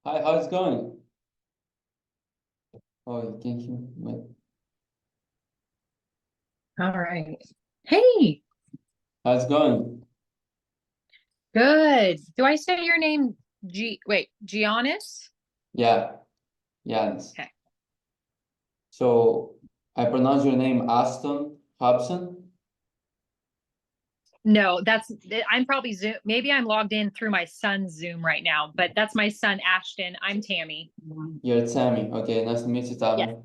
Hi, how's it going? Oh, you can't hear me. Wait. All right. Hey, How's it going? good. Do I say your name? Giannis? Yeah, Yanis. Okay. So I pronounce your name Aston Hobson? No, I'm probably Zoom. Maybe I'm logged in through my son's Zoom right now, but that's my son, Ashton. I'm Tammy. You're Tammy. Okay, nice to meet you, Yes. Tammy.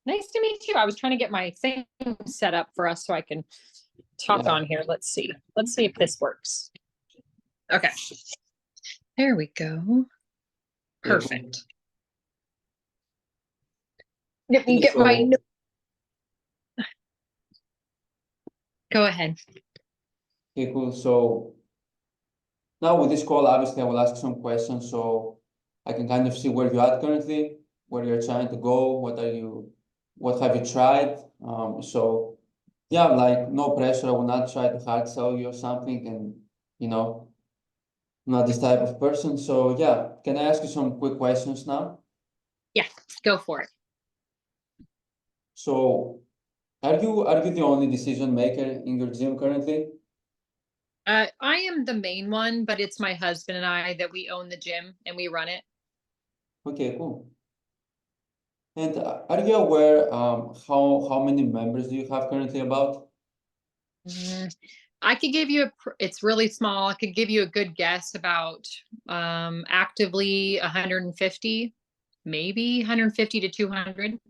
Nice to meet you. I was trying to get my thing set up for us so I can talk Yeah, on here. Let's see. Let's see if this works. Okay. There we go. okay, cool. Perfect. Let me Okay, get my so note. Go ahead. okay, cool. So now with this call, obviously I will ask some questions so I can kind of see where you're at currently, where you're trying to go, what have you tried? So yeah, like no pressure. I will not try to hard sell you or something, and you know. Not this type of person. So yeah, can I ask you some quick questions now? Yeah, go for it. So are you the only decision maker in your gym currently? I am the main one, but it's my husband and I that we own the gym and we run it. Okay, cool. And are you aware how many members do you have currently about? Mm, I could give you it's really small. I could give you a good guess about actively 150, maybe 150 to 200.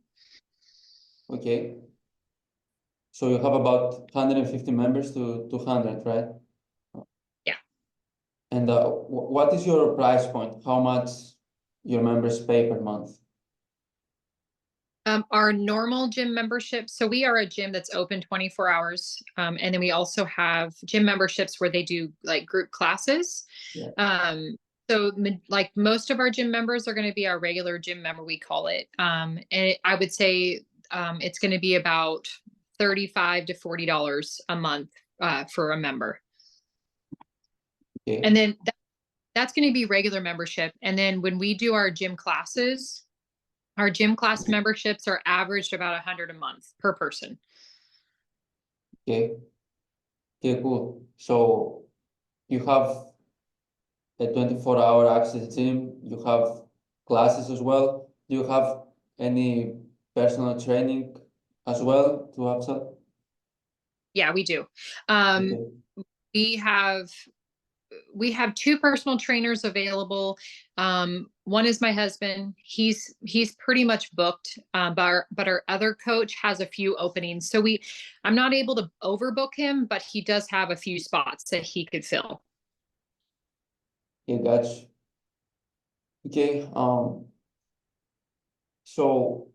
Okay. So you have about 150 members to 200, right? Yeah. And what is your price point? How much your members pay per month? Our normal gym membership. So we are a gym that's open 24 hours. And then we also have gym memberships where they do like group classes. Yeah. Um, so like most of our gym members are going to be our regular gym member, we call it. I would say it's going to be about 35 to $40 a month for a member. Okay. And then that's going to be regular membership. And then when we do our gym class memberships are averaged about 100 a month per person. Okay. Okay, cool. So you have a 24-hour access gym. You have classes as well. Do you have any personal training as well to upsell? Yeah, we do. Um, Okay. we have we have two personal trainers available. One is my husband. He's pretty much booked, but our other coach has a few openings. So I'm not able to overbook him, but he does have a few spots that he could fill. Okay, gotcha. Okay. So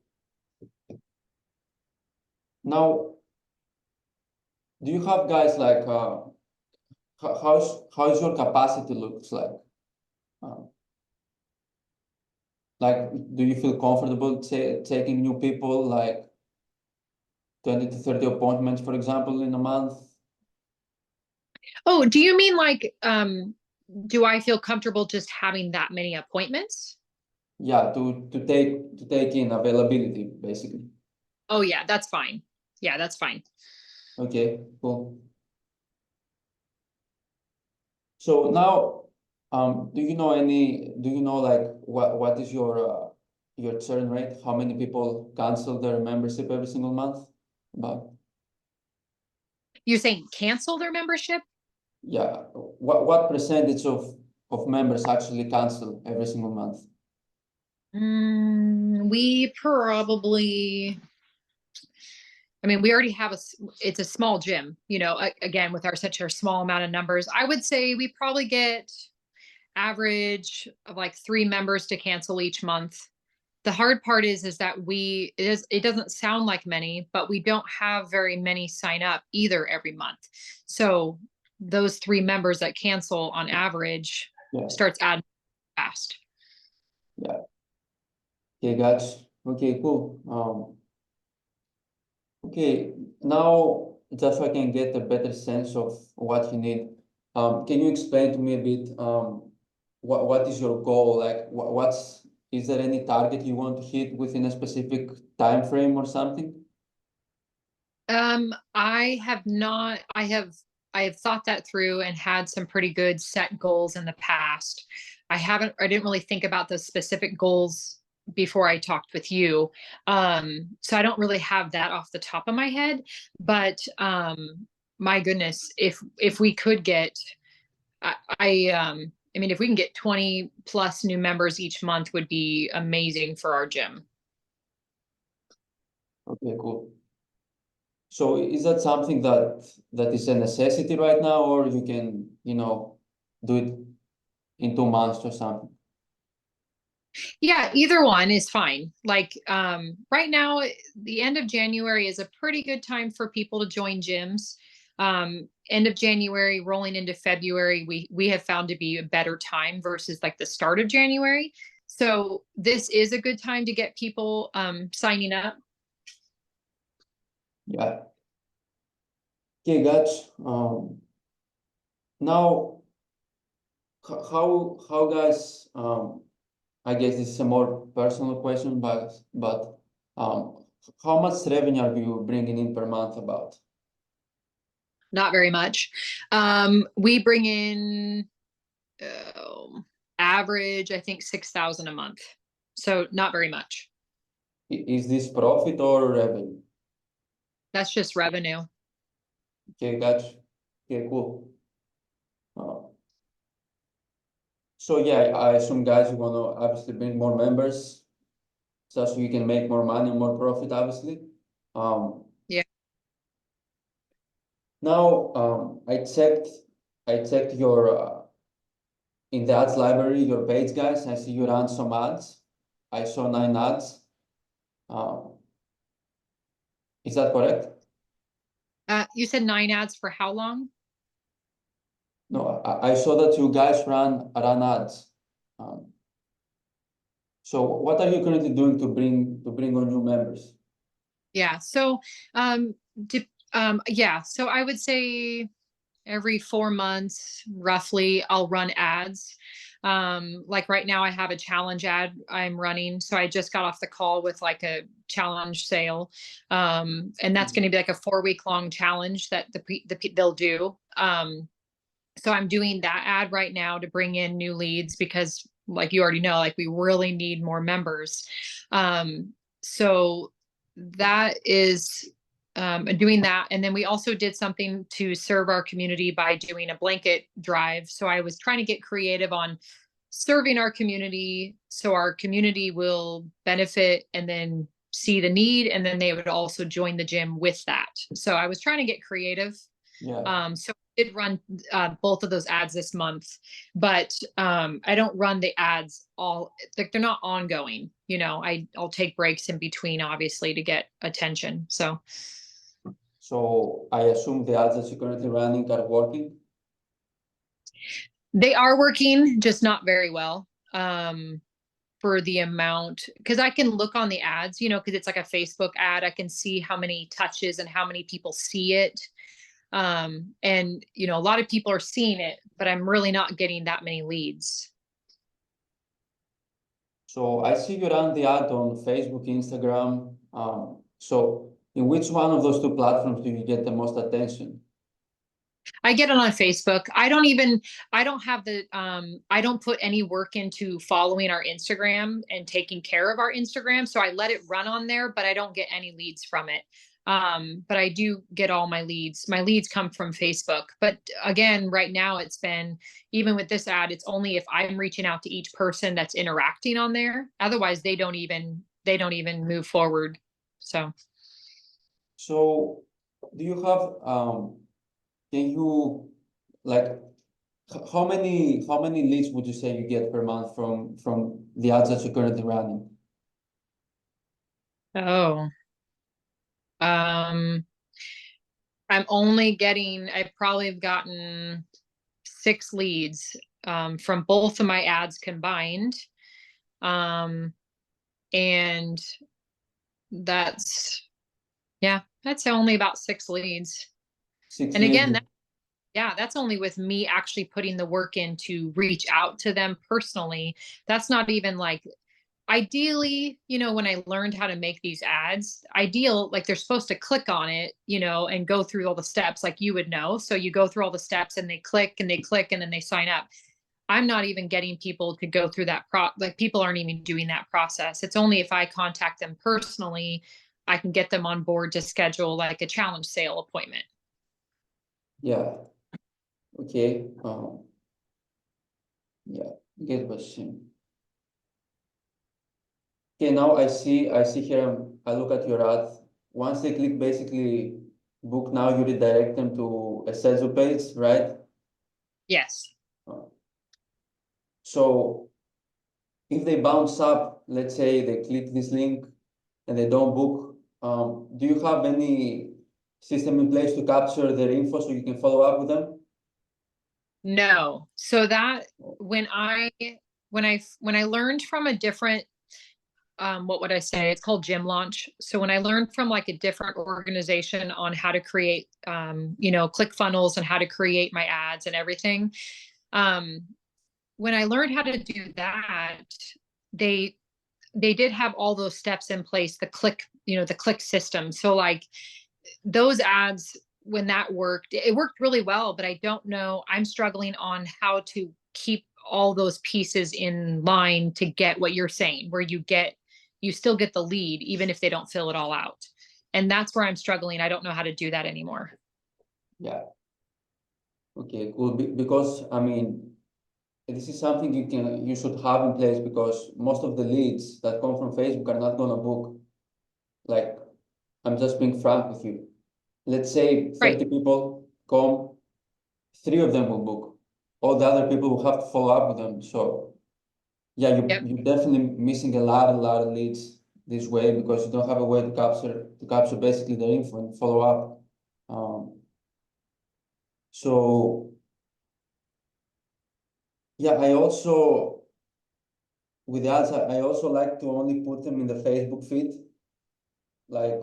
now, do you have guys like how's your capacity looks like? Uh, like, do you feel comfortable taking new people like 20 to 30 appointments, for example, in a month? Oh, do you mean like do I feel comfortable just having that many appointments? Yeah, to take in availability, basically. Oh yeah, that's fine. Yeah, that's fine. Okay, cool. So now, do you know like what is your churn rate? How many people cancel their membership every single month? About You're saying cancel their membership? yeah, what percentage of members actually cancel every single month? We probably, I mean, we already have it's a small gym, again, with such a small amount of numbers. I would say we probably get average of like 3 members to cancel each month. The hard part is that it doesn't sound like many, but we don't have very many sign up either every month. So those 3 members that cancel on average Yeah, starts adding fast. yeah. Okay, gotcha. Okay, cool. Okay, now just so I can get a better sense of what you need, can you explain to me a bit? what is your goal? Like is there any target you want to hit within a specific time frame or something? I have not, I have thought that through and had some pretty good set goals in the past. I didn't really think about those specific goals before I talked with you. So I don't really have that off the top of my head, but, my goodness, if we could get, I mean, if we can get 20 plus new members each month would be amazing for our gym. Okay, cool. So is that something that is a necessity right now, or you can, do it in 2 months or something? Yeah, either one is fine. Like right now, the end of January is a pretty good time for people to join gyms. End of January, rolling into February, we have found to be a better time versus like the start of January. So this is a good time to get people signing up. Yeah. Okay, guys. Now, how guys? I guess this is a more personal question, but um, how much revenue are you bringing in per month about? Not very much. We bring in average, I think 6,000 a month. So not very much. Is this profit or revenue? That's just revenue. Okay, gotcha. Okay, cool. Uh, so yeah, I assume guys you want to obviously bring more members, so you can make more money, more profit, obviously. Um, Yeah. Now, I checked your in the ads library, your page, guys. I see you ran some ads. I saw 9 ads. Um, is that correct? You said 9 ads for how long? No, I saw that you guys ran ads. Um, so what are you currently doing to bring on new members? Yeah. So, um, yeah. So I would say every 4 months, roughly, I'll run ads. Like right now, I have a challenge ad I'm running. So I just got off the call with like a challenge sale, and that's going to be like a 4 week long challenge that they'll do. So I'm doing that ad right now to bring in new leads because like you already know, like we really need more members. So that is doing that. And then we also did something to serve our community by doing a blanket drive. So I was trying to get creative on serving our community so our community will benefit and then see the need and then they would also join the gym with that. So I was trying to get creative. Yeah. So I did run both of those ads this month, but I don't run the ads all, like they're not ongoing. I'll take breaks in between, obviously, to get attention. So I assume the ads that you're currently running are working. They are working, just not very well. For the amount, because I can look on the ads, because it's like a Facebook ad, I can see how many touches and how many people see it. And a lot of people are seeing it, but I'm really not getting that many leads. So I see you run the ad on Facebook, Instagram. So in which one of those two platforms do you get the most attention? I get it on Facebook. I don't have I don't put any work into following our Instagram and taking care of our Instagram. So I let it run on there, but I don't get any leads from it. But I do get all my leads. My leads come from Facebook. But again, right now it's been, even with this ad, it's only if I'm reaching out to each person that's interacting on there. Otherwise, they don't even move forward. So do you have can you like how many leads would you say you get per month from the ads that you're currently running? Oh, um, I probably have gotten 6 leads from both of my ads combined. Um, and that's, yeah, that's only about 6 leads. Six And again, leads. Yeah, that's only with me actually putting the work in to reach out to them personally. That's not even like ideally, when I learned how to make these ads, ideal, like they're supposed to click on it, and go through all the steps like you would know. So you go through all the steps and they click and they click and then they sign up. I'm not even getting people to go through that like people aren't even doing that process. It's only if I contact them personally, I can get them on board to schedule like a challenge sale appointment. Yeah. Okay. Yeah. Get what you're saying. Okay, now I see here, I look at your ad. Once they click basically book now, you redirect them to a sales page, right? Yes. Uh, So if they bounce up, let's say they click this link and they don't book, do you have any system in place to capture their info so you can follow up with them? No. So that when I learned from a different what would I say? It's called Gym Launch. So when I learned from like a different organization on how to create click funnels and how to create my ads and everything, um, when I learned how to do that, they they did have all those steps in place, the click system. So like those ads, when that worked, it worked really well, but I don't know. I'm struggling on how to keep all those pieces in line to get what you're saying, where you still get the lead, even if they don't fill it all out. And that's where I'm struggling. I don't know how to do that anymore. Yeah. Okay, cool. Because I mean, this is something you should have in place because most of the leads that come from Facebook are not gonna book. Like, I'm just being frank with you. Let's say Right. 30 people come, three of them will book. All the other people will have to follow up with them. So yeah, Yep. you're definitely missing a lot of leads this way because you don't have a way to capture basically their info and follow up. So yeah, I also with the ads, I also like to only put them in the Facebook feed. Like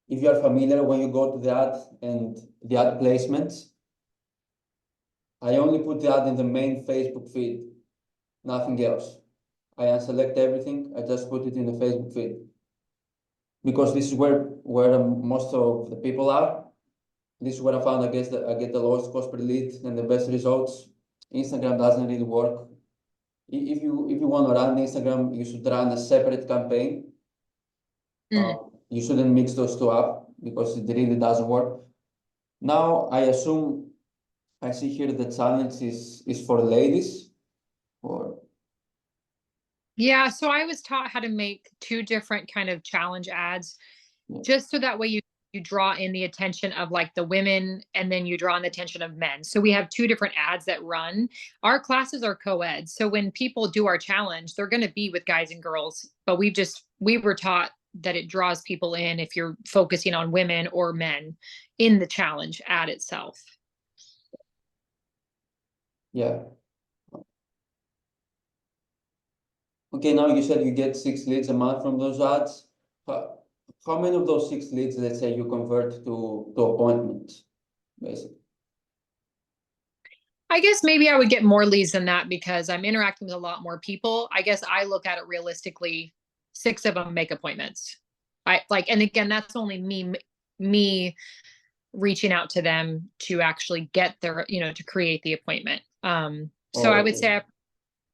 if you are familiar when you go to the ad and the ad placements, I only put the ad in the main Facebook feed, nothing else. I unselect everything. I just put it in the Facebook feed because this is where most of the people are. This is where I found I get the lowest cost per lead and the best results. Instagram doesn't really work. If you want to run Instagram, you should run a separate campaign. Mm. You shouldn't mix those two up because it really doesn't work. Now I assume I see here the challenge is for ladies or Yeah. So I was taught how to make two different kind of challenge ads yeah. just so that way you draw in the attention of like the women and then you draw in the attention of men. So we have two different ads that run. Our classes are co-ed. So when people do our challenge, they're going to be with guys and girls, but we were taught that it draws people in if you're focusing on women or men in the challenge ad itself. Yeah. Okay, now you said you get 6 leads a month from those ads. How many of those 6 leads, let's say, you convert to appointments, basically? I guess maybe I would get more leads than that because I'm interacting with a lot more people. I guess I look at it realistically, 6 of them make appointments. I like, and again, that's only me reaching out to them to actually get their, to create the appointment. So I Oh, would okay. say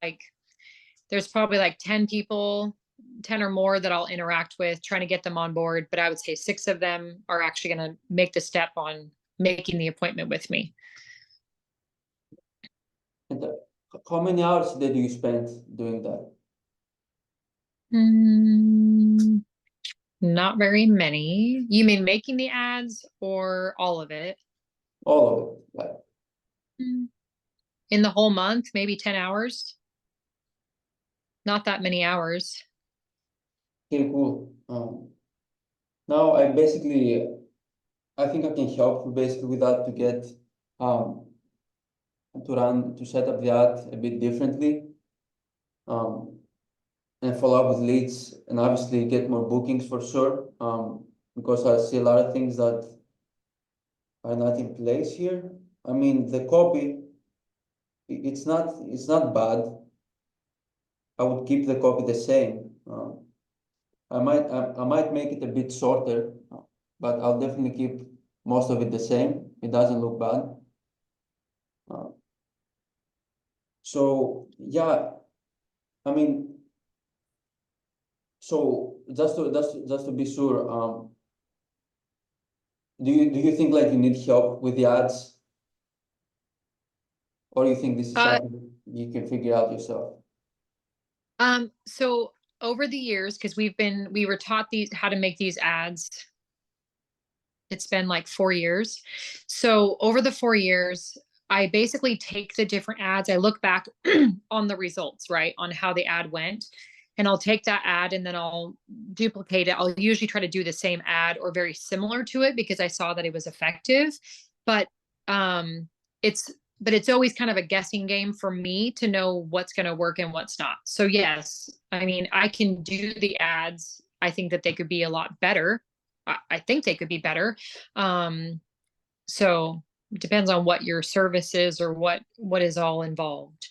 like there's probably like 10 people, 10 or more that I'll interact with trying to get them on board, but I would say 6 of them are actually going to make the step on making the appointment with me. And how many hours a day do you spend doing that? Mm, not very many. You mean making the ads or all of it? All of it. Like, Mm. In the whole month, maybe 10 hours. Not that many hours. okay, cool. Now I think I can help you basically with that to get um to set up the ad a bit differently. Um, and follow up with leads and obviously get more bookings for sure. Because I see a lot of things that are not in place here. I mean, the copy, it's not bad. I would keep the copy the same. I might make it a bit shorter, but I'll definitely keep most of it the same. It doesn't look bad. Uh, so yeah, I mean, so just to be sure, do you think like you need help with the ads, or you think this is Uh, something you can figure out yourself? so over the years, because we were taught these how to make these ads. It's been like 4 years. So over the 4 years, I basically take the different ads. I look back on the results, right? On how the ad went. And I'll take that ad and then I'll duplicate it. I'll usually try to do the same ad or very similar to it because I saw that it was effective. But um it's it's always kind of a guessing game for me to know what's going to work and what's not. So yes, I mean, I can do the ads. I think that they could be a lot better. I think they could be better. Um, so it depends on what your service is or what is all involved.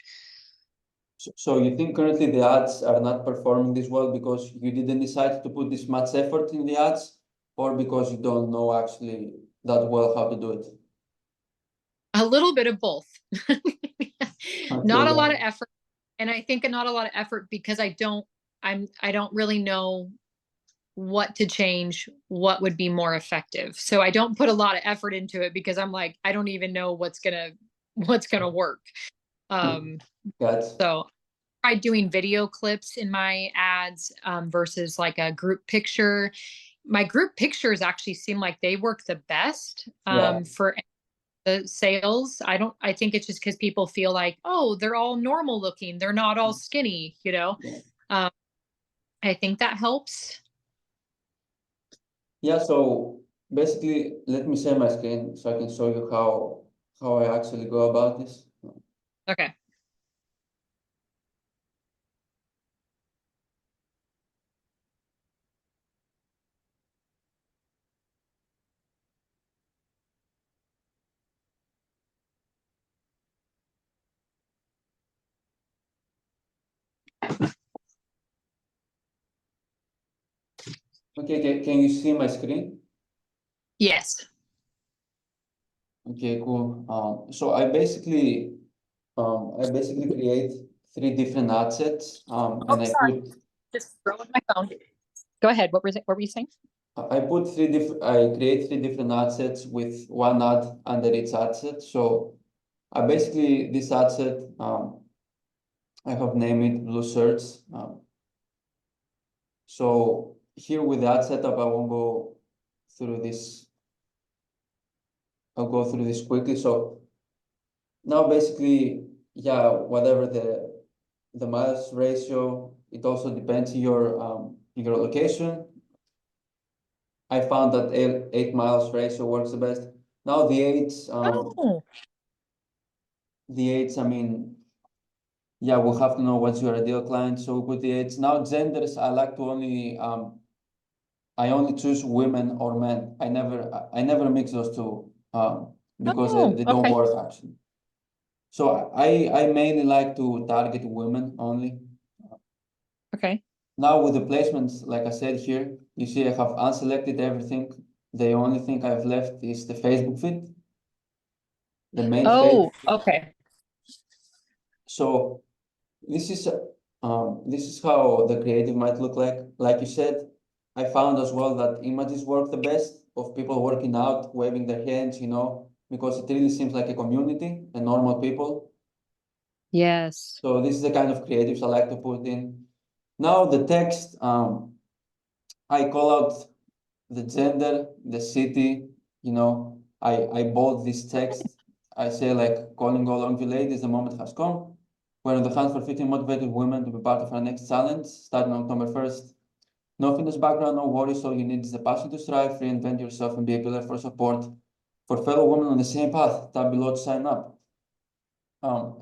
So you think currently the ads are not performing this well because you didn't decide to put this much effort in the ads, or because you don't know actually that well how to do it? A little bit of both. Okay, Not a yeah. lot of effort. And I think not a lot of effort because I don't really know what to change, what would be more effective. So I don't put a lot of effort into it because I'm like, I don't even know what's gonna work. Um, Got so tried doing video clips in my ads versus like a group picture. My group pictures actually seem like they work the best yeah. for the sales. I think it's just because people feel like, oh, they're all normal looking. They're not all skinny, you know? Yeah. Um, I think that helps. Yeah, so basically, let me share my screen so I can show you how I actually go about this. Okay. Okay, can you see my screen? Yes. Okay, cool. So I basically create three different ad sets, Oh, and sorry. Just throwing my phone. Go ahead. What were you saying? I create three different ad sets with one ad under each ad set. So I basically this ad set, I have named it blue shirts. So here with the ad setup, I won't go through this. I'll go through this quickly. So now basically, yeah, whatever the miles ratio, it also depends on your location. I found that 8 miles ratio works the best. Now Oh, the age, I mean, yeah, we'll have to know what's your ideal client. So we put the age. Now genders, I only choose women or men. I never mix those two, because oh, they don't okay. work actually. So I mainly like to target women only. Okay. Now with the placements, like I said here, you see I have unselected everything. The only thing I've left is the Facebook feed, the main Oh, feed. okay. So this is how the creative might look like. Like you said, I found as well that images work the best of people working out, waving their hands, because it really seems like a community and normal people. Yes. So this is the kind of creatives I like to put in. Now the text, I call out the gender, the city, I bold this text. I say like calling all of you ladies, the moment has come. We're on the hunt for 15 motivated women to be part of our next challenge, starting on October 1st. No fitness background, no worries. All you need is the passion to strive, reinvent yourself, and be a pillar for support for fellow women on the same path. Tab below to sign up.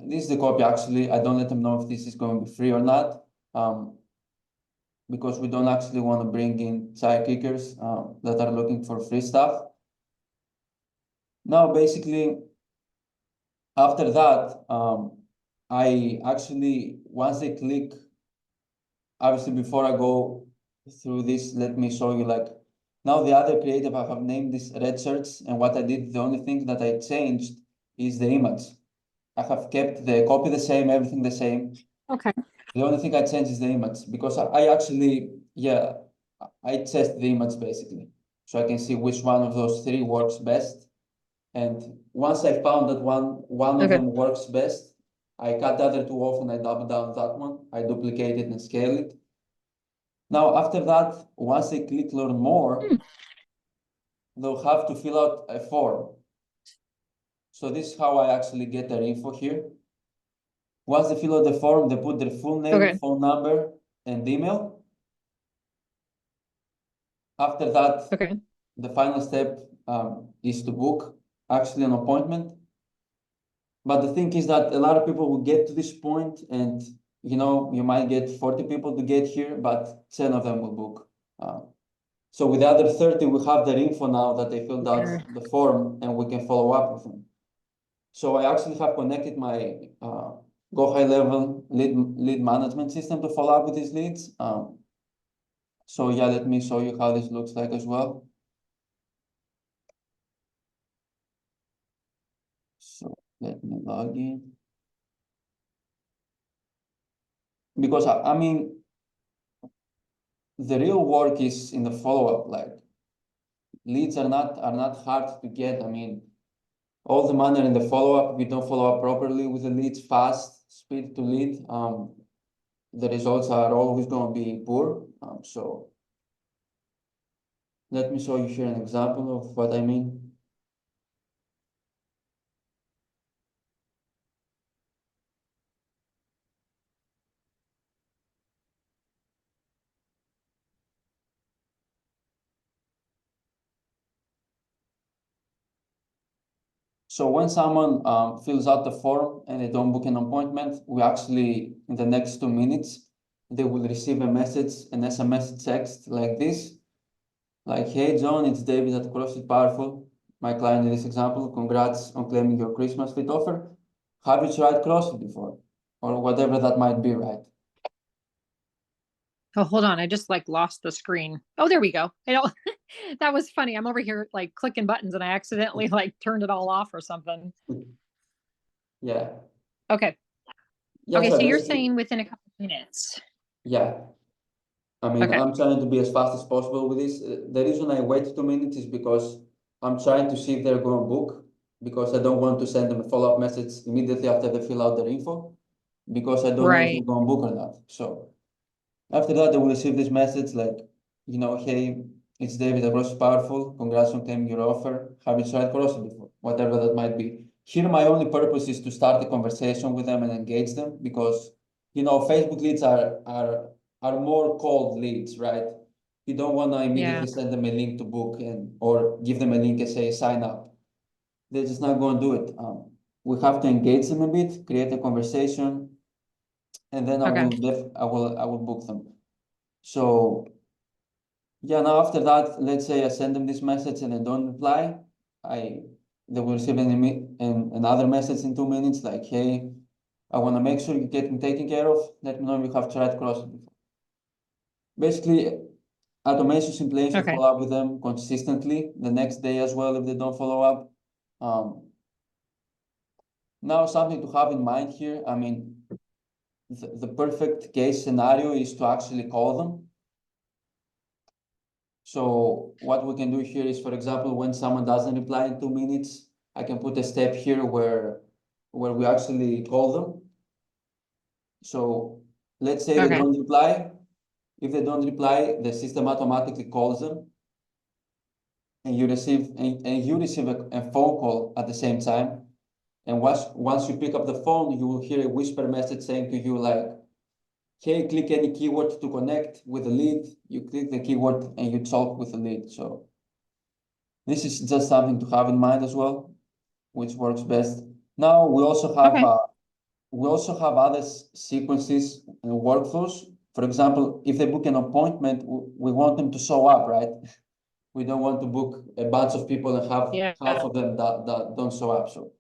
This is the copy actually. I don't let them know if this is going to be free or not, because we don't actually want to bring in side kickers that are looking for free stuff. Now, basically, After that, I actually, once they click, obviously before I go through this, let me show you like, now the other creative, I have named this red shirts, and what I did, the only thing that I changed is the image. I have kept the copy the same, everything the same. Okay. The only thing I changed is the image because I actually, yeah, I test the image basically. So I can see which one of those three works best. And once I found that one of Okay. them works best, I cut the other two off and I double down that one. I duplicate it and scale it. Now, after that, once they click learn more, Hmm. they'll have to fill out a form. So this is how I actually get their info here. Once they fill out the form, they put their full name, Okay. phone number, and email. After that, Okay. the final step is to book actually an appointment. But the thing is that a lot of people will get to this point and you might get 40 people to get here, but 10 of them will book. So with the other 30, we have their info now that they filled out Sure. the form and we can follow up with them. So I actually have connected my Go High Level lead management system to follow up with these leads. So yeah, let me show you how this looks like as well. So let me log in. Because I mean, the real work is in the follow-up. Like leads are not hard to get. I mean, all the manner in the follow-up. If you don't follow up properly with the leads fast, speed to lead, the results are always going to be poor. So let me show you here an example of what I mean. So when someone fills out the form and they don't book an appointment, we actually, in the next 2 minutes, they will receive a message, an SMS text like this, like, hey, John, it's David at CrossFit Powerful. My client in this example, congrats on claiming your Christmas fit offer. Have you tried CrossFit before? Or whatever that might be, right? Oh, hold on. I just like lost the screen. Oh, there we go. That was funny. I'm over here like clicking buttons and I accidentally like turned it all off or something. Yeah. Okay. Yeah, Okay. so So you're basically, saying within a couple minutes. yeah. I mean, Okay. I'm trying to be as fast as possible with this. The reason I wait 2 minutes is because I'm trying to see if they're going to book, because I don't want to send them a follow-up message immediately after they fill out their info, because I don't know if they're Right. going to book or not. So after that, they will receive this message like, hey, it's David across Powerful. Congrats on claiming your offer. Have you tried CrossFit before? Whatever that might be. Here, my only purpose is to start a conversation with them and engage them because, Facebook leads are more cold leads, right? You don't want to Yeah. immediately send them a link to book or give them a link and say sign up. They're just not going to do it. We have to engage them a bit, create a conversation, and then Okay. I will book them. So yeah, now after that, let's say I send them this message and they don't reply, they will receive another message in 2 minutes like, hey, I want to make sure you get taken care of. Let me know if you have tried CrossFit before. Basically, automations in place to Okay. follow up with them consistently the next day as well if they don't follow up. Um, Now something to have in mind here. I mean, the perfect case scenario is to actually call them. So what we can do here is, for example, when someone doesn't reply in 2 minutes, I can put a step here where we actually call them. So let's say they Okay. don't reply. If they don't reply, the system automatically calls them and you receive a phone call at the same time. And once you pick up the phone, you will hear a whisper message saying to you like, hey, click any keyword to connect with the lead. You click the keyword and you talk with the lead. So this is just something to have in mind as well, which works best. Now Okay. we also have other sequences and workflows. For example, if they book an appointment, we want them to show up, right? We don't want to book a bunch of people and have Yeah. half of them that don't show up. So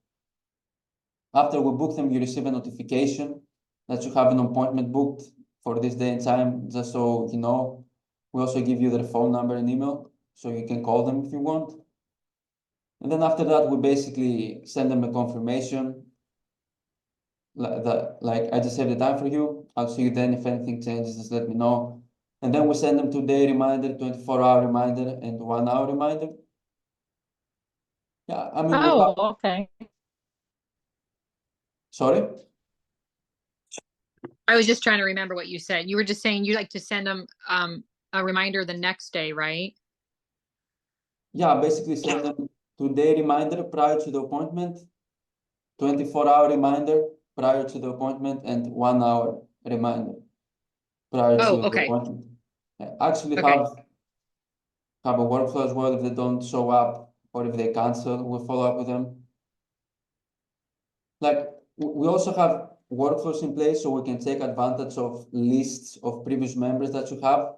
After we book them, you receive a notification that you have an appointment booked for this day and time, just so you know. We also give you their phone number and email, so you can call them if you want. And then after that, we basically send them a confirmation like I just have the time for you. I'll see you then. If anything changes, just let me know. And then we send them 2-day reminder, 24-hour reminder, and 1-hour reminder. Yeah, I mean, Oh, okay. sorry? I was just trying to remember what you said. You were just saying you like to send them a reminder the next day, right? Yeah, basically send them 2-day reminder prior to the appointment, 24-hour reminder prior to the appointment, and 1-hour reminder prior to Oh, the okay. appointment. I actually Okay. have a workflow as well. If they don't show up or if they cancel, we'll follow up with them. Like we also have workflows in place so we can take advantage of lists of previous members that you have.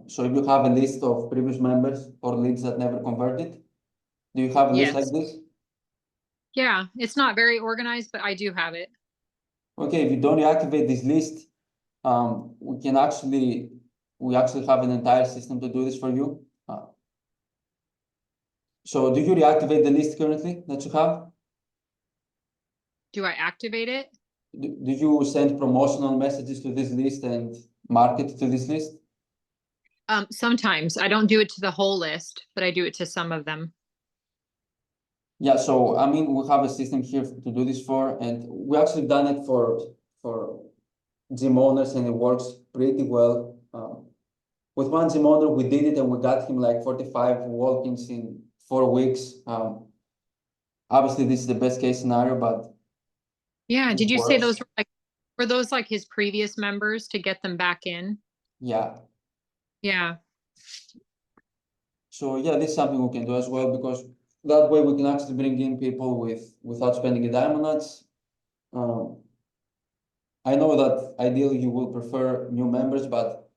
So if you have a list of previous members or leads that never converted, do you have a list like Yes. this? Yeah, it's not very organized, but I do have it. Okay, if you don't reactivate this list, we actually have an entire system to do this for you. So do you reactivate the list currently that you have? Do I activate it? Do you send promotional messages to this list and market to this list? Sometimes I don't do it to the whole list, but I do it to some of them. Yeah, so I mean, we have a system here to do this for, and we actually done it for gym owners, and it works pretty well. With one gym owner, we did it, and we got him like 45 walk-ins in 4 weeks. Obviously, this is the best case scenario, but Yeah, it did you say works. those like his previous members to get them back in? Yeah. Yeah. So yeah, this is something we can do as well because that way we can actually bring in people without spending a dime on ads. Um, I know that ideally you will prefer new members, but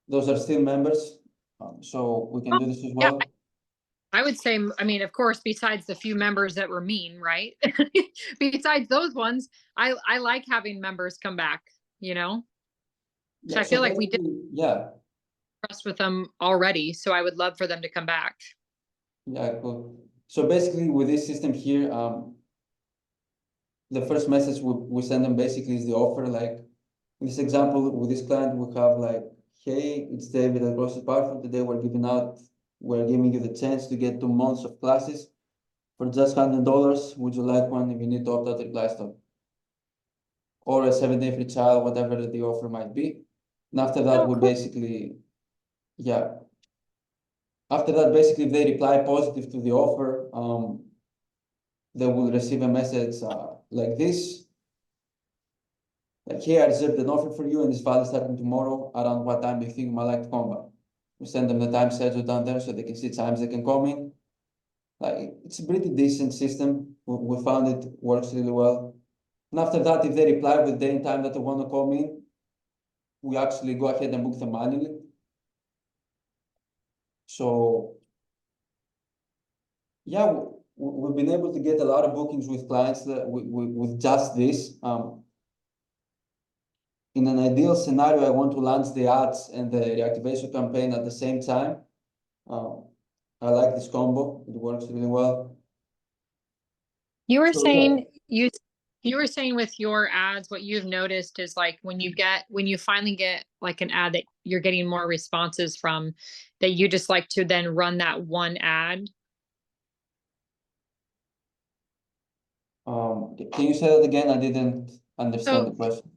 those are still members, so we can Oh, do this as yeah, well. I would say, I mean, of course, besides the few members that were mean, right? Besides those ones, I like having members come back, you know? So Yeah. I So feel like we did basically, yeah, trust with them already, so I would love for them to come back. yeah, cool. So basically, with this system here, the first message we send them basically is the offer. Like in this example, with this client, we have like, hey, it's David at CrossFit Powerful. Today we're giving you the chance to get 2 months of classes for just $100. Would you like one? If you need to opt out, reply stop. Or a 7-day free trial, whatever the offer might be. And after that, Oh, we cool. basically, yeah. After that, basically, if they reply positive to the offer, they will receive a message like this. Like, hey, I reserved an offer for you and it's valid starting tomorrow. Around what time do you think you might like to come back? We send them the time schedule down there so they can see times they can come in. Like, it's a pretty decent system. We found it works really well. And after that, if they reply with day and time that they want to come in, we actually go ahead and book them manually. So yeah, we've been able to get a lot of bookings with clients that with just this. In an ideal scenario, I want to launch the ads and the reactivation campaign at the same time. Um, I like this combo. It works really well. You were So yeah, saying you were saying with your ads, what you've noticed is like when you finally get like an ad that you're getting more responses from, that you just like to then run that one ad. can you say that again? I didn't understand the So question.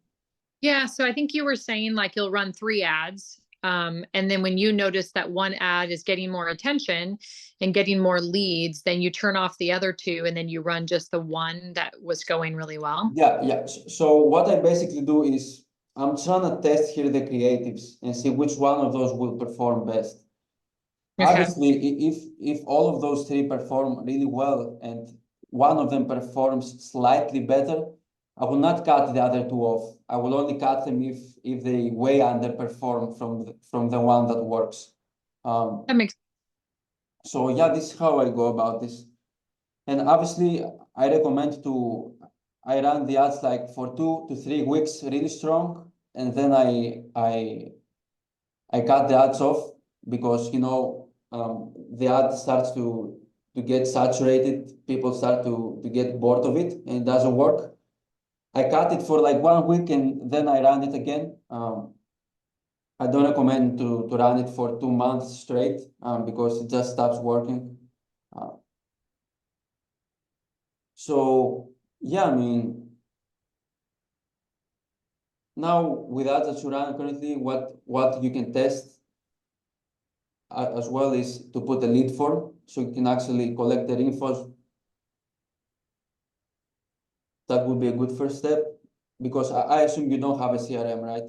yeah, so I think you were saying like you'll run 3 ads. And then when you notice that one ad is getting more attention and getting more leads, then you turn off the other two and then you run just the one that was going really well. Yeah, yeah. So what I basically do is I'm trying to test here the creatives and see which one of those will perform best. Okay. Obviously, if all of those three perform really well and one of them performs slightly better, I will not cut the other two off. I will only cut them if they way underperform from the one that works. Um, That makes so yeah, this is how I go about this. And obviously, I recommend to I ran the ads like for 2 to 3 weeks really strong, and then I cut the ads off because the ad starts to get saturated. People start to get bored of it, and it doesn't work. I cut it for like 1 week, and then I ran it again. I don't recommend to run it for 2 months straight because it just stops working. So yeah, I mean, now with ads that you run currently, what you can test as well is to put a lead form, so you can actually collect their info. That would be a good first step, because I assume you don't have a CRM, right?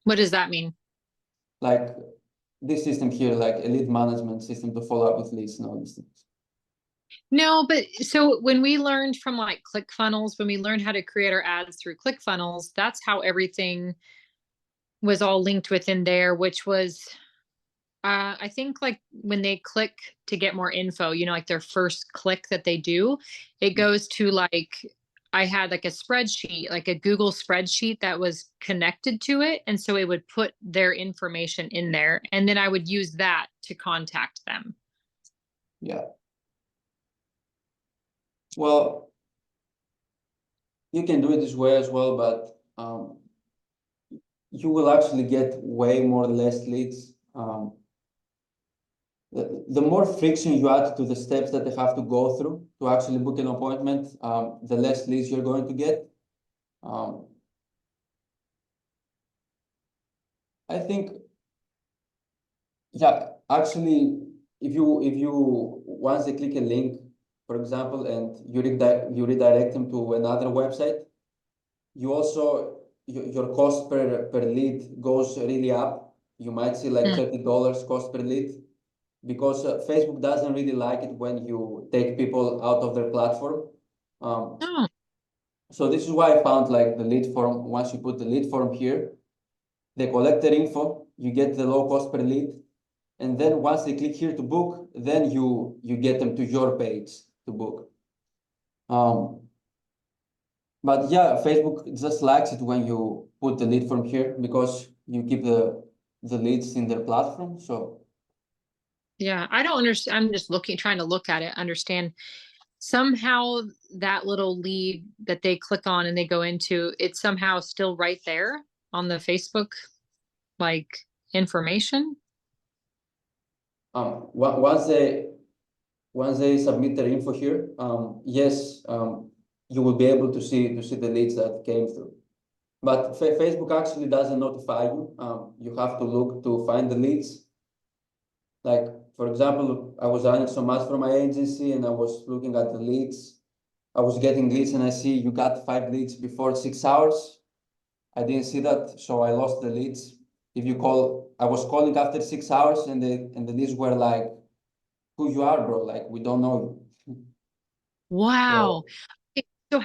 What does that mean? Like this system here, like a lead management system to follow up with leads and all these things. No, but so when we learned from like ClickFunnels, when we learned how to create our ads through ClickFunnels, that's how everything was all linked within there, which was I think like when they click to get more info, like their first click that they do, it goes to like I had like a spreadsheet, like a Google spreadsheet that was connected to it. And so it would put their information in there. And then I would use that to contact them. Yeah. Well, you can do it this way as well, but you will actually get way more less leads. The more friction you add to the steps that they have to go through to actually book an appointment, the less leads you're going to get. I think, yeah, actually, if you once they click a link, for example, and you redirect them to another website, you also your cost per lead goes really up. You might see like $30 cost per lead, because Facebook doesn't really like it when you take people out of their platform. Oh, So this is why I found like the lead form. Once you put the lead form here, they collect their info, you get the low cost per lead, and then once they click here to book, then you get them to your page to book. But yeah, Facebook just likes it when you put the lead form here, because you keep the leads in their platform. So yeah. I don't understand. I'm just trying to look at it, understand somehow that little lead that they click on and they go into, it's somehow still right there on the Facebook like information. once they submit their info here, yes, you will be able to see the leads that came through. But Facebook actually doesn't notify you. You have to look to find the leads. Like, for example, I was running some ads for my agency and I was looking at the leads. I was getting leads and I see you got 5 leads before 6 hours. I didn't see that, so I lost the leads. If you call, I was calling after 6 hours and the leads were like, "Who you are, bro? Like, we don't know you." Wow. So Okay, so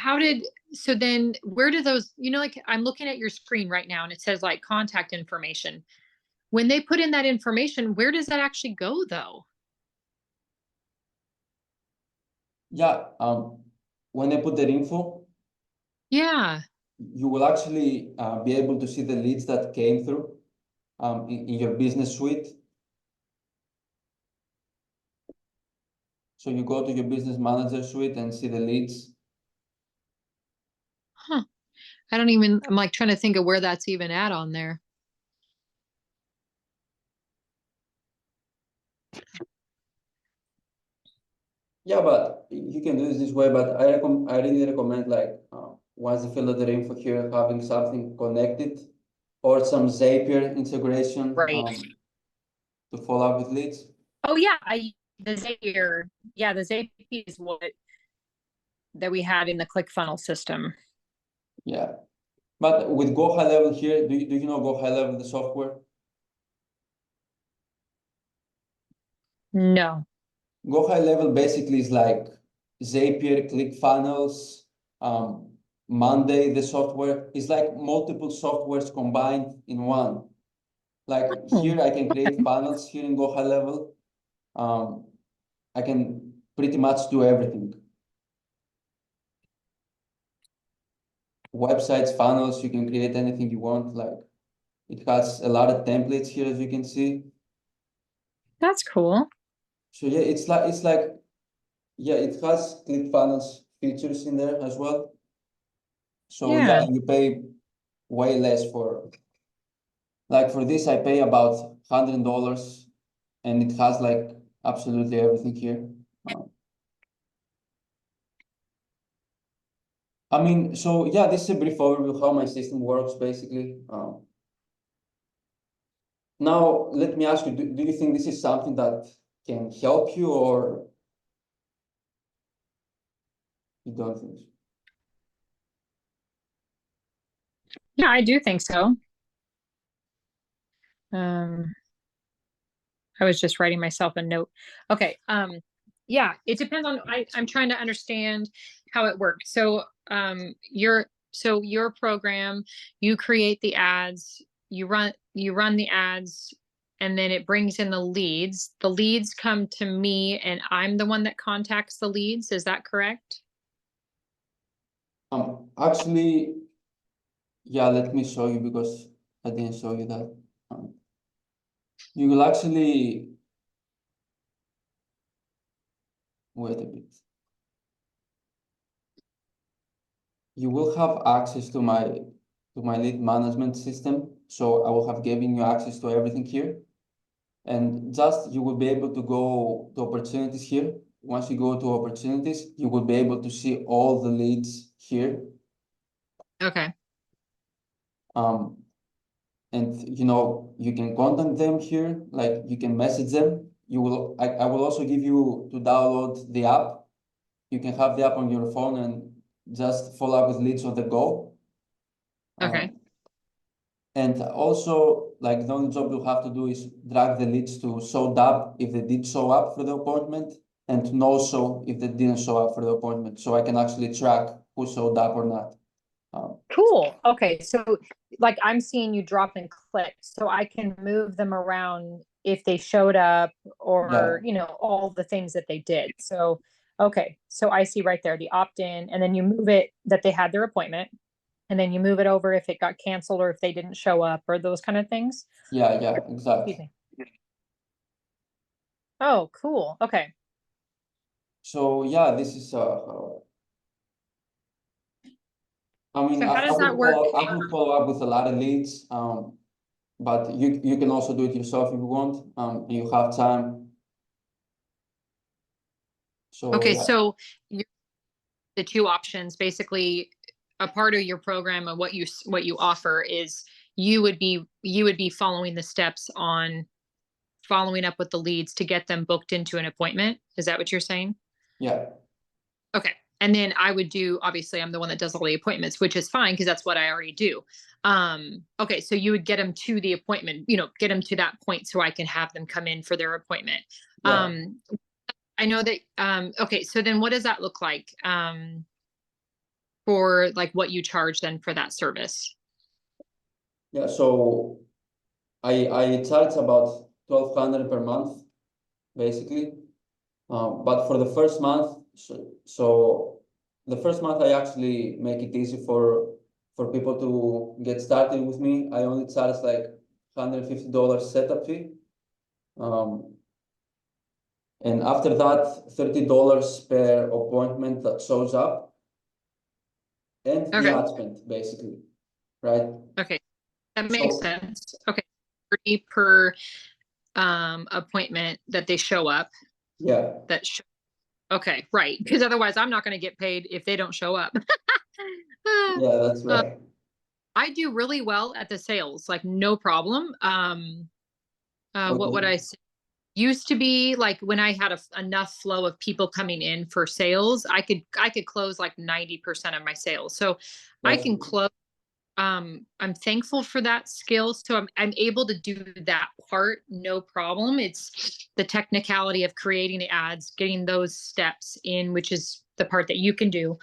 so then where do those, like I'm looking at your screen right now and it says like contact information. When they put in that information, where does that actually go though? yeah, when they put their info, Yeah. you will actually be able to see the leads that came through in your business suite. So you go to your business manager suite and see the leads. Huh. I'm like trying to think of where that's even at on there. Yeah, but you can do this way. But I really recommend, like, once you fill out the info here, having something connected or some Zapier integration Right. to follow up with leads. Oh yeah, the Zapier, yeah, the Zapier is what that we had in the ClickFunnels system. Yeah, but with Go High Level here, do you know Go High Level, the software? No. Go High Level basically is like Zapier, ClickFunnels, Monday, the software. It's like multiple softwares combined in one. Like Oh, here, I can create funnels here in Go High Level. I can pretty much do everything. websites, funnels. You can create anything you want. Like it has a lot of templates here, as you can see. That's cool. So yeah, it's like yeah, it has ClickFunnels features in there as well. So yeah, Yeah. you pay way less for like for this. I pay about $100, and it has like absolutely everything here. Uh, I mean, so yeah, this is a brief overview of how my system works, basically. Now, let me ask you, do you think this is something that can help you, or you don't think so? Yeah, I do think so. Um, I was just writing myself a note. Okay. Yeah, it depends on I'm trying to understand how it works. So your program, you create the ads, you run the ads, and then it brings in the leads. The leads come to me and I'm the one that contacts the leads. Is that correct? Actually, yeah, let me show you because I didn't show you that. Um, you will actually wait a bit. You will have access to my lead management system. So I will have given you access to everything here. And just you will be able to go to opportunities here. Once you go to opportunities, you will be able to see all the leads here. Okay. Um, and you can contact them here, like you can message them. I will also give you to download the app. You can have the app on your phone and just follow up with leads on the go. Okay. Um, And also, like the only job you have to do is drag the leads to showed up if they did show up for the appointment, and no show if they didn't show up for the appointment. So I can actually track who showed up or not. Cool. Okay. So like I'm seeing you drop and click, so I can move them around if they showed up Yeah, or, all the things that they did. So, okay. So I see right there the opt-in, and then you move it that they had their appointment, and then you move it over if it got canceled or if they didn't show up or those kind of things. yeah, Excuse exactly. me. Oh, cool. Okay. So yeah, this is I mean, So how does that work? I would follow up with a lot of leads, but you can also do it yourself if you want. You have time. So Okay, yeah, so the two options basically, a part of your program and what you offer is you would be following the steps on following up with the leads to get them booked into an appointment. Is that what you're saying? yeah, Okay. And then I would do, obviously I'm the one that does all the appointments, which is fine because that's what I already do. Okay, so you would get them to the appointment, get them to that point so I can have them come in for their appointment. yeah, I know that okay, so then what does that look like? For like what you charge then for that service. yeah. So I charge about 1,200 per month, basically. But for the first month, so the first month I actually make it easy for people to get started with me. I only charge like $150 setup fee. Um, and after that, $30 per appointment that shows up and the Okay. ad spend, basically, right? Okay. That makes So sense. Okay. 30 per appointment that they show up. yeah, That sh- okay, right. Because otherwise I'm not going to get paid if they don't show up. yeah, that's uh, right. I do really well at the sales, like no problem. What would Okay. I say? Used to be like when I had enough flow of people coming in for sales, I could close like 90% of my sales. So I That's can good. close. I'm thankful for that skill, so I'm able to do that part no problem. It's the technicality of creating the ads, getting those steps in, which is the part that you can do.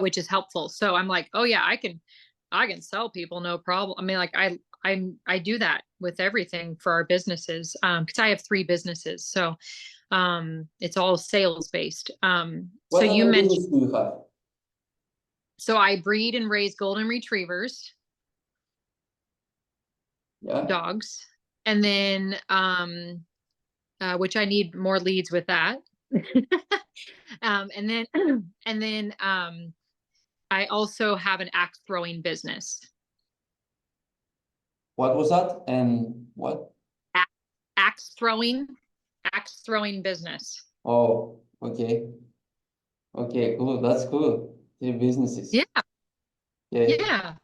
Which is helpful. So I'm like, oh yeah, I can sell people no problem. I mean, like I do that with everything for our businesses, because I have three businesses, so it's all sales based. So What you other mentioned business do you have? So I breed and raise golden retrievers, Yeah. dogs, and then which I need more leads with that. And then and then I also have an axe throwing business. What was that? And what? A- Axe throwing, axe throwing business. Oh, okay. Okay, cool. That's cool. Three businesses. Yeah, Yeah, yeah.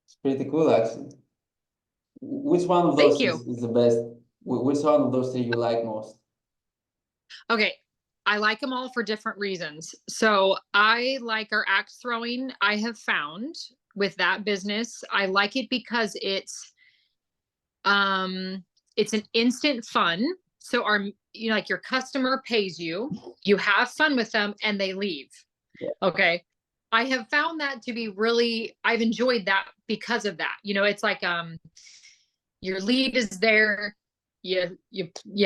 it's pretty cool actually. Which one of Thank those you. is the best? Which one of those three you like most? Okay. I like them all for different reasons. So I like our axe throwing. I have found with that business, I like it because um it's an instant fun. So like your customer pays you, you have fun with them and they leave. Yeah, Okay. I have found that to be really, I've enjoyed that because of that. It's like your lead is there, you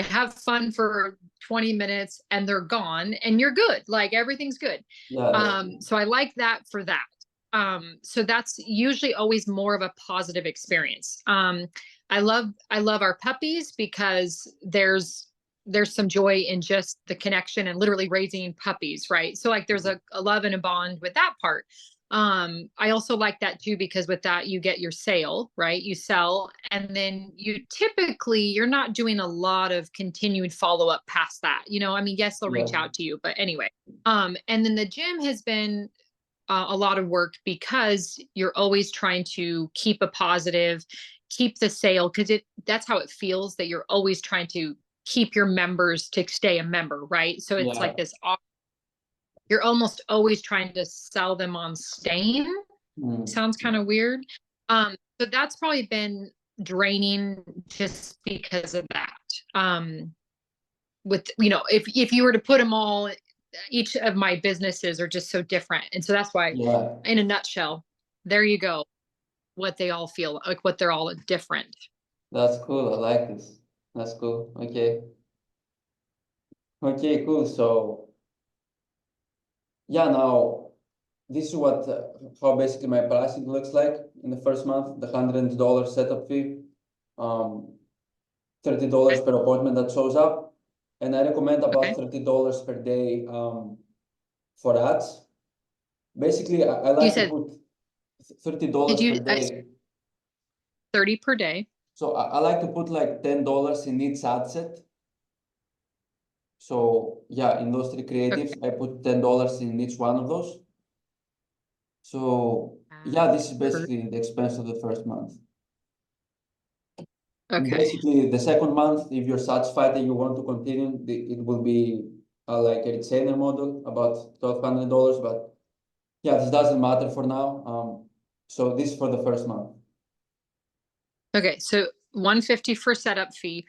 have fun for 20 minutes and they're gone and you're good. Like everything's good. yeah, that's cool. So I like that for that. So that's usually always more of a positive experience. I love our puppies because there's some joy in just the connection and literally raising puppies, right? So like there's a love and a bond with that part. I also like that too because with that you get your sale, right? You sell and then you're not doing a lot of continued follow-up past that. I mean, yes, they'll Yeah, reach out to you, but anyway. And then the gym has been a lot of work because you're always trying to keep a positive, keep the sale because that's how it feels that you're always trying to keep your members to stay a member, right? So it's yeah. like this, you're almost always trying to sell them on staying. Sounds kind Yeah. of weird. So that's probably been draining just because of that. With if you were to put them all, each of my businesses are just so different, and so that's why, Yeah, in a nutshell, there you go. What they all feel like, what they're all different. that's cool. I like this. That's cool. Okay. Okay, cool. So yeah, now this is what how basically my pricing looks like in the first month. The $100 setup fee, $30 Okay. per appointment that shows up, and I recommend about Okay. $30 per day for ads. Basically, I You like to said, put thirty did dollars per you, day. 30 per day? So I like to put like $10 in each ad set. So yeah, in those three creatives, Okay. I put $10 in each one of those. So yeah, Ad this is per. basically the expense of the first month. And Okay. basically, the second month, if you're satisfied and you want to continue, it will be like a retainer model, about $1,200. But yeah, this doesn't matter for now. So this is for the first month. Okay. So 150 for setup fee.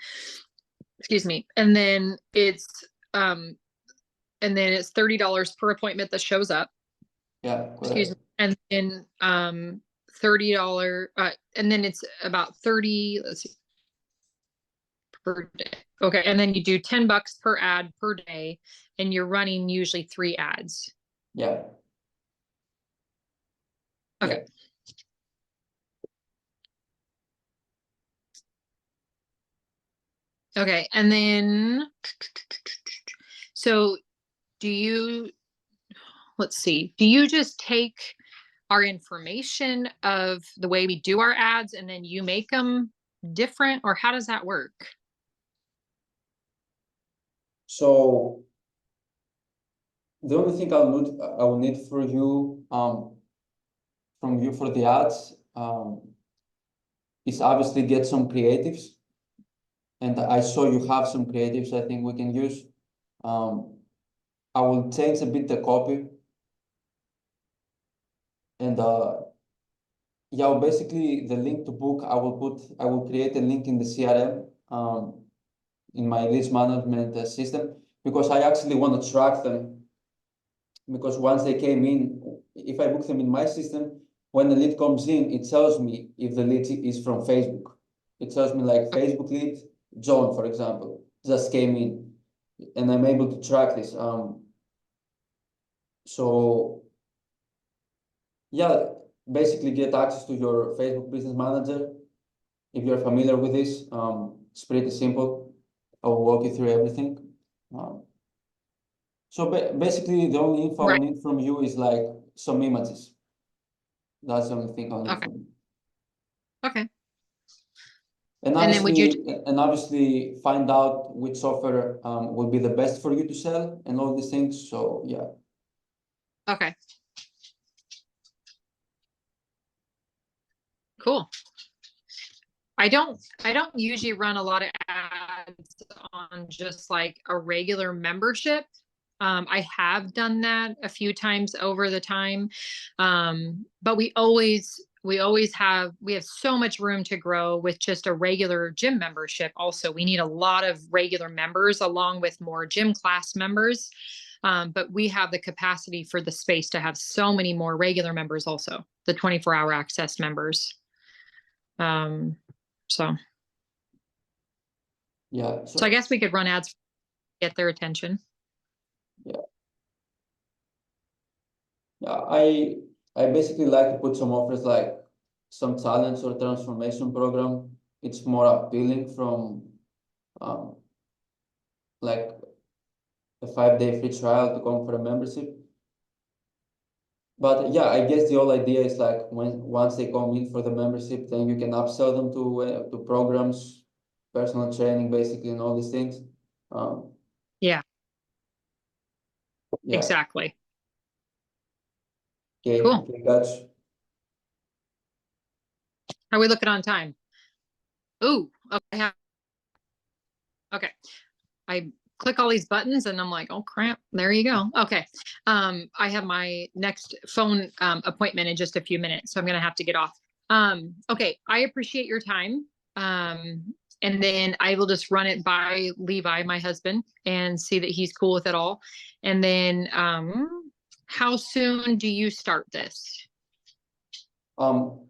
Excuse me. And then it's $30 per appointment that shows up. Yeah, Excuse me. correct. And then $30 and then it's about 30, let's see, per day. Okay. And then you do $10 per ad per day, and you're running usually 3 ads. Yeah, yeah. Okay. Okay. And then so do you let's see, do you just take our information of the way we do our ads and then you make them different, or how does that work? So the only thing I will need for you from you for the ads is obviously get some creatives. And I saw you have some creatives I think we can use. Um, I will change a bit the copy and yeah, well, basically the link to book I will create a link in the CRM in my list management system because I actually want to track them because once they came in, if I book them in my system, when the lead comes in, it tells me if the lead is from Facebook. It tells me like Facebook lead, John, for example, just came in, and I'm able to track this. So yeah, basically get access to your Facebook Business Manager. If you're familiar with this, it's pretty simple. I will walk you through everything. So basically, the only info I'll Right. need from you is like some images. That's the only thing I'll need Okay. from you. Okay. And And then would you, obviously find out which software will be the best for you to sell and all these things. So yeah. okay. Cool. I don't usually run a lot of ads on just like a regular membership. I have done that a few times over the time. But we have so much room to grow with just a regular gym membership. Also, we need a lot of regular members along with more gym class members. But we have the capacity for the space to have so many more regular members also, the 24-hour access members. So Yeah. I guess we could run ads to get their attention. Yeah. Yeah, I basically like to put some offers like some talents or transformation program. It's more appealing from um, like a 5-day free trial to come for a membership. But yeah, I guess the whole idea is like once they come in for the membership, then you can upsell them to programs, personal training, basically, and all these things. Um, Yeah, yeah. exactly. Okay. Cool. Okay. Gotcha. How are we looking on time? Ooh, okay. Okay. I click all these buttons and I'm like, oh crap, there you go. Okay. I have my next phone appointment in just a few minutes, so I'm gonna have to get off. Okay, I appreciate your time. And then I will just run it by Levi, my husband, and see that he's cool with it all. And then how soon do you start this? Um,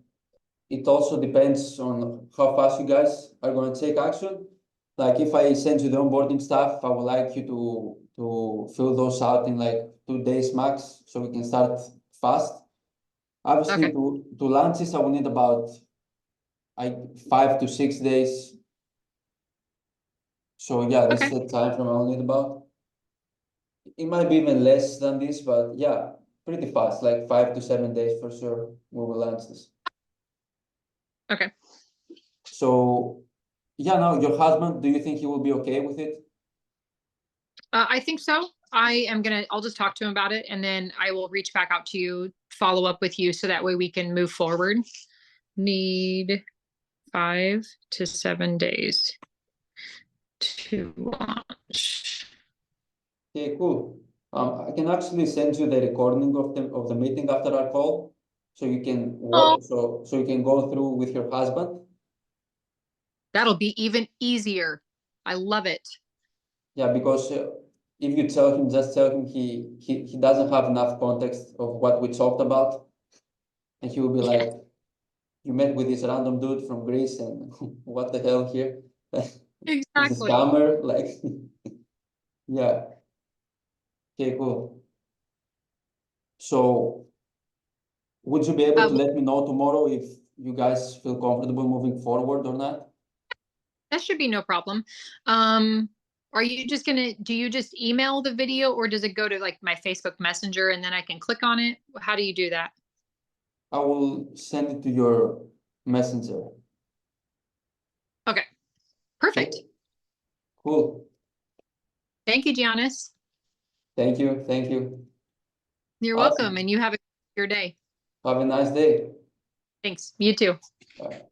it also depends on how fast you guys are going to take action. Like if I send you the onboarding stuff, I would like you to fill those out in like 2 days max, so we can start fast. Obviously, Okay. to launch this, I will need about like 5 to 6 days. So yeah, this is Okay. the time frame I will need about. It might be even less than this, but yeah, pretty fast, like 5 to 7 days for sure. We will launch this. Okay. So yeah, now your husband, do you think he will be okay with it? I think so. I'll just talk to him about it and then I will reach back out to you, follow up with you so that way we can move forward. Need 5 to 7 days to launch. Okay, cool. I can actually send you the recording of the meeting after our call, so you can Oh, work, so you can go through with your husband. that'll be even easier. I love it. Yeah, because if you tell him, just tell him he doesn't have enough context of what we talked about, and he will be Yeah, like, "You met with this random dude from Greece, and what the hell here? He's a exactly. scammer." Like, yeah. Okay, cool. So, would you be able to Well, let me know tomorrow if you guys feel comfortable moving forward or not? that should be no problem. Um, are you just do you just email the video or does it go to like my Facebook Messenger and then I can click on it? How do you do that? I will send it to your messenger. Okay, Okay, perfect. cool. Thank you, Giannis. Thank you. Thank you. You're welcome. Awesome. And you have your day. Have a nice day. Thanks. You too. Bye.